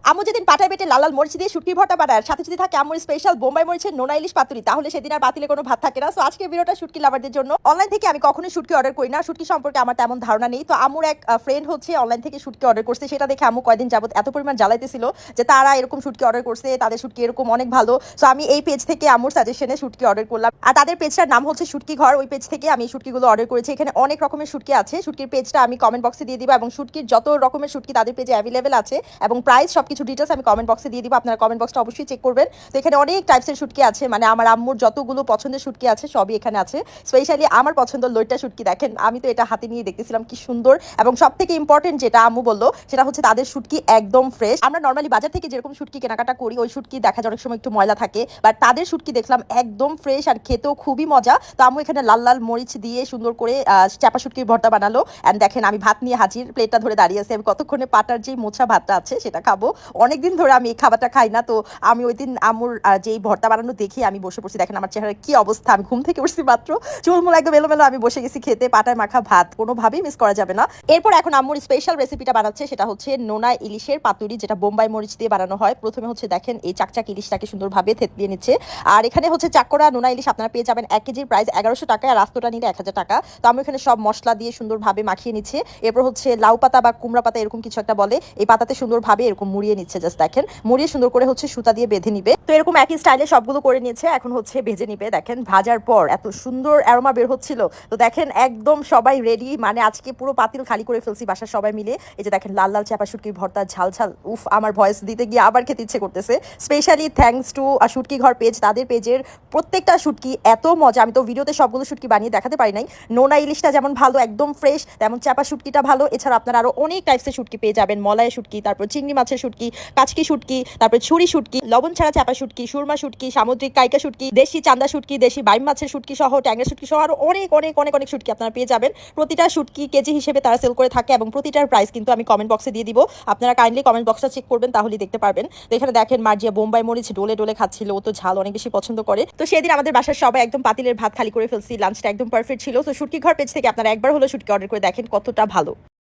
আম্মু যেদিন পাটায় বেটে লাল লাল মরিচ দিয়ে শুটকি ভর্তা বানায় সাথে যদি থাকে আম্মুর স্পেশাল বোম্বাই মরিচের নোনা ইলিশ পাতুরি, তাহলে সেদিন আর বাতিলে কোনো ভাত থাকে না। সো আজকে ভিডিওটা শুটকি লাভারদের জন্য। অনলাইন থেকে আমি কখনোই শুটকি অর্ডার করি না, শুটকি সম্পর্কে আমার তেমন ধারণা নেই। তো আম্মুর এক ফ্রেন্ড হচ্ছে অনলাইন থেকে শুটকি অর্ডার করছে, সেটা দেখে আম্মু কয়দিন যাবত এত পরিমাণ জ্বালাইতেছিল যে তারা এরকম শুটকি অর্ডার করছে, তাদের শুটকি এরকম অনেক ভালো। সো আমি এই পেজ থেকে আম্মুর সাজেশনে শুটকি অর্ডার করলাম, আর তাদের পেজটার নাম হচ্ছে শুটকি ঘর। ওই পেজ থেকে আমি শুটকিগুলো অর্ডার করেছি। এখানে অনেক রকমের শুটকি আছে, শুটকির পেজটা আমি কমেন্ট বক্সে দিয়ে দিব, এবং শুটকির যত রকমের শুটকি তাদের পেজে অ্যাভেলেবেল আছে এবং প্রাইস সবকিছু ডিটেলস আমি কমেন্ট বক্সে দিয়ে দিব। আপনারা কমেন্ট বক্সটা অবশ্যই চেক করবেন। তো এখানে অনেক টাইপসের শুটকি আছে, মানে আমার আম্মুর যতগুলো পছন্দের শুটকি আছে সবই এখানে আছে। স্পেশালি আমার পছন্দ লইটা শুটকি। দেখেন আমি তো এটা হাতে নিয়ে দেখতেছিলাম কি সুন্দর, এবং সব থেকে ইম্পর্টেন্ট যেটা আম্মু বললো সেটা হচ্ছে তাদের শুটকি একদম ফ্রেশ। আমরা নর্মালি বাজার থেকে যেরকম শুটকি কেনাকাটা করি ওই শুটকি দেখা যায় অনেক সময় একটু ময়লা থাকে, বাট তাদের শুটকি দেখলাম একদম ফ্রেশ আর খেতেও খুবই মজা। তো আম্মু এখানে লাল লাল মরিচ দিয়ে সুন্দর করে চাপা শুটকির ভর্তা বানালো। অ্যান্ড দেখেন আমি ভাত নিয়ে হাজির, প্লেটটা ধরে দাঁড়িয়ে আছি। আমি কতক্ষণে পাটার যে মোছা ভাতটা আছে সেটা খাবো। অনেকদিন ধরে আমি এই খাবারটা খাই না, তো আমি ওই দিন আম্মুর যেই ভর্তা বানানো দেখি আমি বসে পড়ছি। দেখেন আমার চেহারার কি অবস্থা, আমি ঘুম থেকে উঠছি মাত্র, চুলমুল একদম এলোমেলো, আমি বসে গেছি খেতে। পাটায় মাখা ভাত কোনোভাবেই মিস করা যাবে না। এরপর এখন আম্মুর স্পেশাল রেসিপিটা বানাচ্ছে, সেটা হচ্ছে নোনা ইলিশের পাতুরি, যেটা বোম্বাই মরিচ দিয়ে বানানো হয়। প্রথমে হচ্ছে দেখেন এই চাকচাক ইলিশটাকে সুন্দরভাবে থেতলিয়ে নিচ্ছে। আর এখানে হচ্ছে চাকরা নোনা ইলিশ আপনারা পেয়ে যাবেন 1 কেজির প্রাইস 1100 টাকা, আর আস্তটা নিলে 1000 টাকা। তো আমি এখানে সব মশলা দিয়ে সুন্দরভাবে মাখিয়ে নিচ্ছে। এরপর হচ্ছে লাউ পাতা বা কুমড়া পাতা এরকম কিছু একটা বলে, এই পাতাতে সুন্দরভাবে এরকম মুড়িয়ে নিচ্ছে। জাস্ট দেখেন মুড়িয়ে সুন্দর করে হচ্ছে সুতা দিয়ে বেঁধে নিবে। তো এরকম একই স্টাইলে সবগুলো করে নিয়েছে, এখন হচ্ছে ভেজে নিবে। দেখেন ভাজার পর এত সুন্দর অ্যারোমা বের হচ্ছিল। তো দেখেন একদম সবাই রেডি, মানে আজকে পুরো পাতিল খালি করে ফেলছি বাসার সবাই মিলে। এই যে দেখেন লাল লাল চাপা শুটকির ভর্তা ঝাল ঝাল, উফ আমার ভয়েস দিতে গিয়ে আবার খেতে ইচ্ছে করতেছে। স্পেশালি থ্যাঙ্কস টু শুটকি ঘর পেজ, তাদের পেজের প্রত্যেকটা শুটকি এত মজা। আমি তো ভিডিওতে সবগুলো শুটকি বানিয়ে দেখাতে পারি নাই। নোনা ইলিশটা যেমন ভালো একদম ফ্রেশ, তেমন চাপা শুটকিটা ভালো। এছাড়া আপনারা আরো অনেক টাইপসের শুটকি পেয়ে যাবেন, মলায় শুটকি, তারপর চিংড়ি মাছের শুটকি, কাচকি শুটকি, তারপর ছুরি শুটকি, লবণ ছাড়া চাপা শুটকি, সুরমা শুটকি, সামুদ্রিক কাইকা শুটকি, দেশি চান্দা শুটকি, দেশি বাইম মাছের শুটকি সহ ট্যাংরা শুটকি সহ আরো অনেক অনেক অনেক অনেক শুটকি আপনারা পেয়ে যাবেন। প্রতিটা শুটকি কেজি হিসেবে তারা সেল করে থাকে, এবং প্রতিটার প্রাইস কিন্তু আমি কমেন্ট বক্সে দিয়ে দিব। আপনারা কাইন্ডলি কমেন্ট বক্সটা চেক করবেন, তাহলেই দেখতে পারবেন। তো এখানে দেখেন মার্জিয়া বোম্বাই মরিচ ডোলে ডোলে খাচ্ছিল, ও তো ঝাল অনেক বেশি পছন্দ করে। তো সেদিন আমাদের বাসার সবাই একদম পাতিলের ভাত খালি করে ফেলছি, লাঞ্চটা একদম পারফেক্ট ছিল। তো শুটকি ঘর পেজ থেকে আপনারা একবার হলো শুটকি অর্ডার করে দেখেন কতটা ভালো।